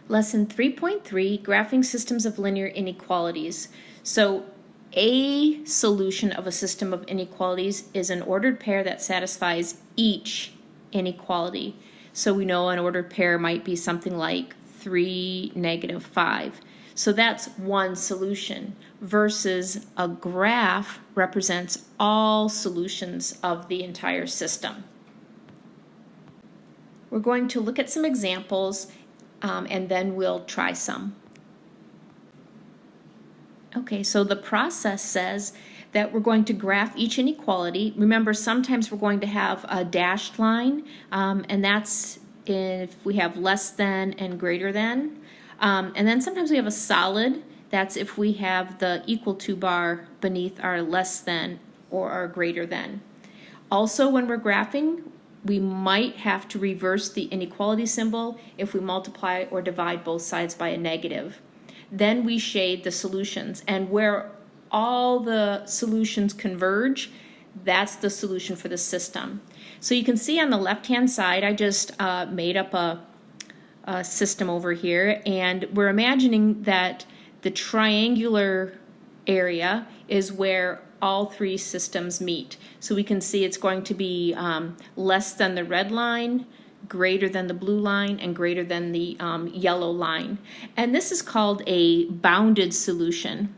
Lesson 3.3, Graphing Systems of Linear Inequalities. So a solution of a system of inequalities is an ordered pair that satisfies each inequality. So we know an ordered pair might be something like 3, -5. So that's one solution versus a graph represents all solutions of the entire system. We're going to look at some examples and then we'll try some. Okay, so the process says that we're going to graph each inequality. Remember, sometimes we're going to have a dashed line, and that's if we have less than and greater than. And then sometimes we have a solid. That's if we have the equal to bar beneath our less than or our greater than. Also, when we're graphing, we might have to reverse the inequality symbol if we multiply or divide both sides by a negative. Then we shade the solutions, and where all the solutions converge, that's the solution for the system. So you can see on the left-hand side, I just made up a system over here, and we're imagining that the triangular area is where all three systems meet. So we can see it's going to be less than the red line, greater than the blue line, and greater than the yellow line. And this is called a bounded solution.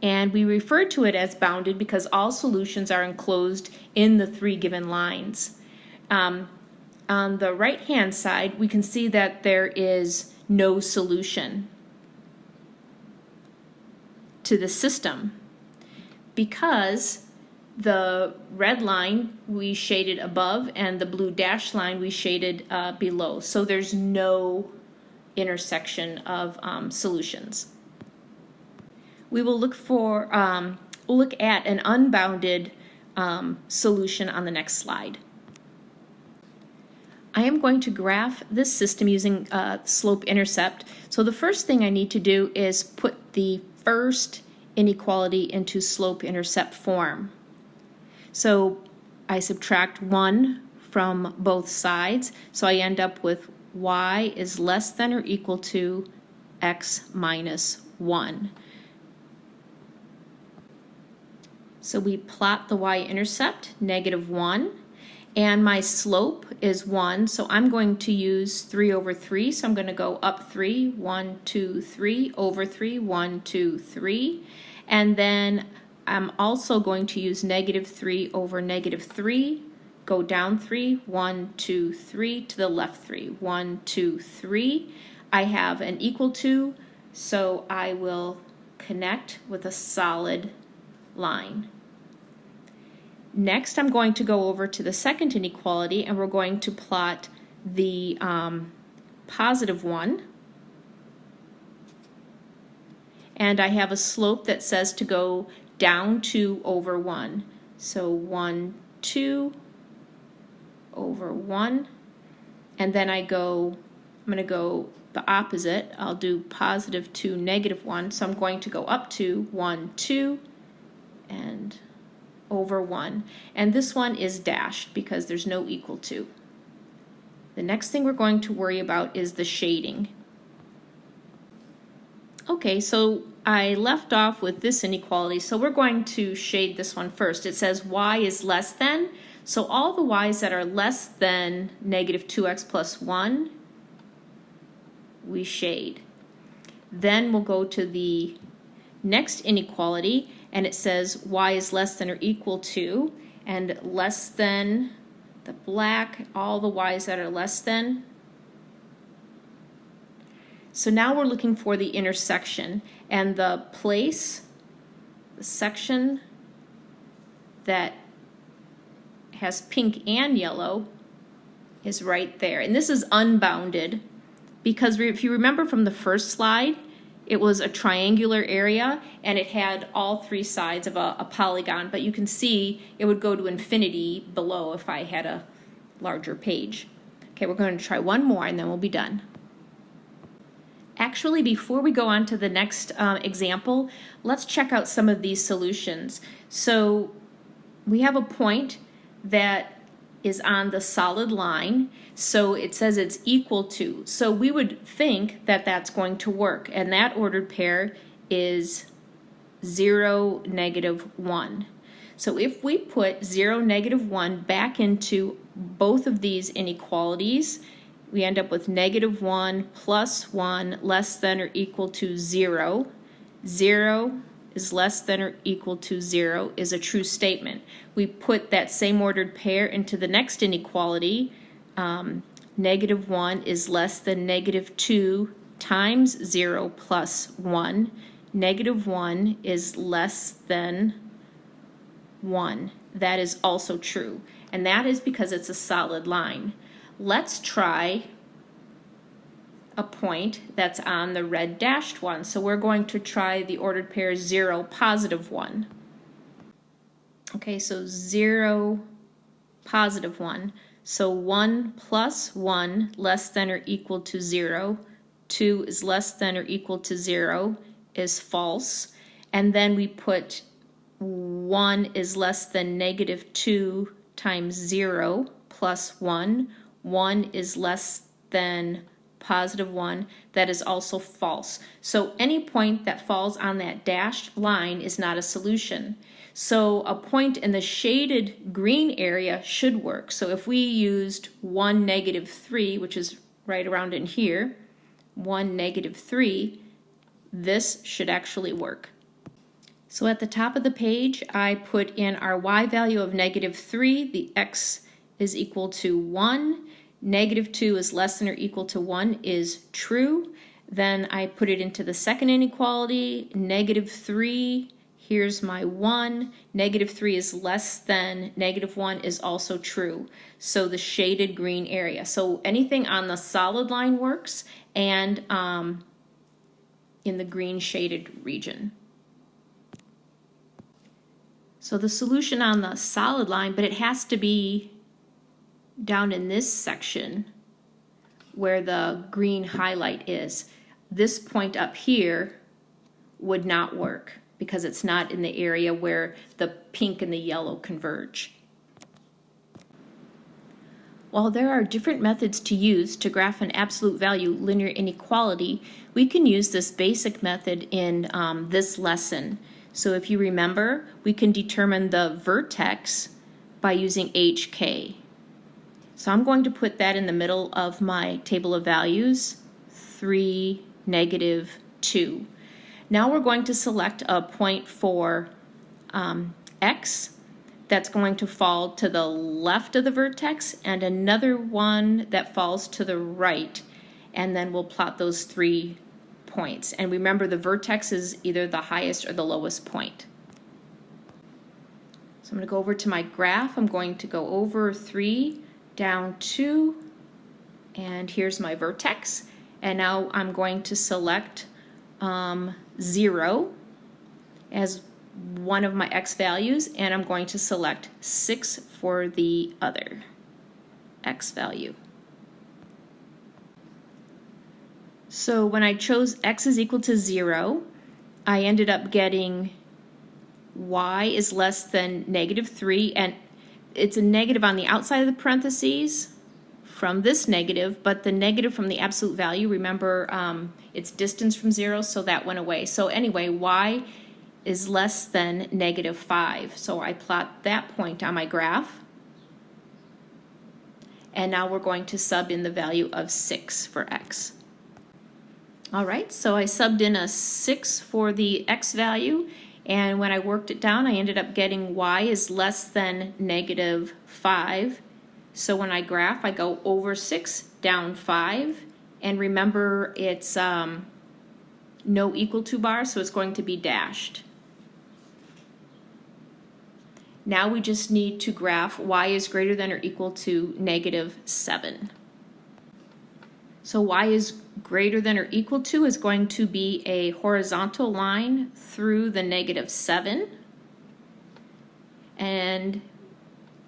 And we refer to it as bounded because all solutions are enclosed in the three given lines. On the right-hand side, we can see that there is no solution to the system because the red line we shaded above and the blue dashed line we shaded below. So there's no intersection of solutions. We will look for we'll look at an unbounded solution on the next slide. I am going to graph this system using slope-intercept. So the first thing I need to do is put the first inequality into slope-intercept form. So I subtract 1 from both sides, so I end up with y is less than or equal to x minus 1. So we plot the y-intercept, -1, and my slope is 1, so I'm going to use 3 over 3, so I'm going to go up 3, 1, 2, 3, over 3, 1, 2, 3, and then I'm also going to use -3 over -3, go down 3, 1, 2, 3, to the left 3, 1, 2, 3. I have an equal to, so I will connect with a solid line. Next, I'm going to go over to the second inequality, and we're going to plot the +1. And I have a slope that says to go down 2 over 1. So 1, 2 over 1. And then I'm going to go the opposite. I'll do +2, -1. So I'm going to go up to 1, 2, and over 1. And this one is dashed because there's no equal to. The next thing we're going to worry about is the shading. Okay, so I left off with this inequality, so we're going to shade this one first. It says y is less than, so all the y's that are less than -2x plus 1, we shade. Then we'll go to the next inequality, and it says y is less than or equal to, and less than, the black, all the y's that are less than. So now we're looking for the intersection, and the place, the section that has pink and yellow is right there. And this is unbounded because if you remember from the first slide, it was a triangular area and it had all three sides of a polygon, but you can see it would go to infinity below if I had a larger page. Okay, we're going to try one more and then we'll be done. Actually, before we go on to the next example, let's check out some of these solutions. So we have a point that is on the solid line, so it says it's equal to. So we would think that that's going to work, and that ordered pair is 0, -1. So if we put 0, -1 back into both of these inequalities, we end up with -1 plus 1 less than or equal to 0. 0 is less than or equal to 0 is a true statement. We put that same ordered pair into the next inequality. -1 is less than -2 times 0 plus 1. -1 is less than 1. That is also true. And that is because it's a solid line. Let's try a point that's on the red dashed one. So we're going to try the ordered pair 0, +1. Okay, so 0, +1. So 1 plus 1 less than or equal to 0. 2 is less than or equal to 0 is false. And then we put 1 is less than -2 times 0 plus 1. 1 is less than +1, that is also false. So any point that falls on that dashed line is not a solution. So a point in the shaded green area should work. So if we used 1, -3, which is right around in here, 1, -3, this should actually work. So at the top of the page, I put in our y value of -3, the x is equal to 1, -2 is less than or equal to 1 is true. Then I put it into the second inequality, -3, here's my 1, -3 is less than -1 is also true. So the shaded green area. So anything on the solid line works, and in the green shaded region. So the solution on the solid line, but it has to be down in this section where the green highlight is. This point up here would not work because it's not in the area where the pink and the yellow converge. While there are different methods to use to graph an absolute value linear inequality, we can use this basic method in this lesson. So if you remember, we can determine the vertex by using HK. So I'm going to put that in the middle of my table of values, 3, -2. Now we're going to select a point for x that's going to fall to the left of the vertex and another one that falls to the right, and then we'll plot those 3 points. And remember, the vertex is either the highest or the lowest point. So I'm going to go over to my graph. I'm going to go over 3, down 2, and here's my vertex. And now I'm going to select 0 as one of my x values, and I'm going to select 6 for the other x value. So when I chose x is equal to 0, I ended up getting y is less than -3, and it's a negative on the outside of the parentheses from this negative, but the negative from the absolute value, remember, it's distance from 0, so that went away. So anyway, y is less than -5. So I plot that point on my graph. And now we're going to sub in the value of 6 for x. All right, so I subbed in a 6 for the x value, and when I worked it down, I ended up getting y is less than -5. So when I graph, I go over 6, down 5, and remember it's no equal to bar, so it's going to be dashed. Now we just need to graph y is greater than or equal to -7. So y is greater than or equal to is going to be a horizontal line through the -7. And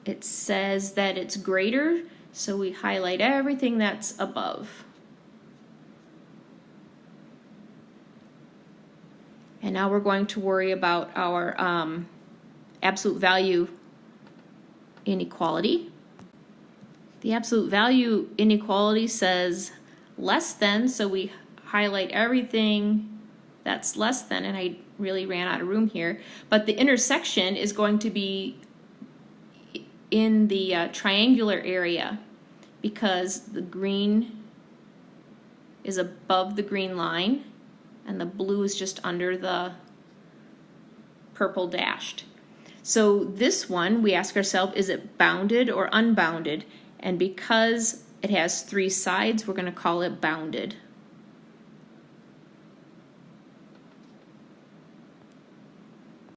it says that it's greater, so we highlight everything that's above. And now we're going to worry about our absolute value inequality. The absolute value inequality says less than, so we highlight everything that's less than, and I really ran out of room here. But the intersection is going to be in the triangular area because the green is above the green line and the blue is just under the purple dashed. So this one, we ask ourselves, is it bounded or unbounded? And because it has three sides, we're going to call it bounded.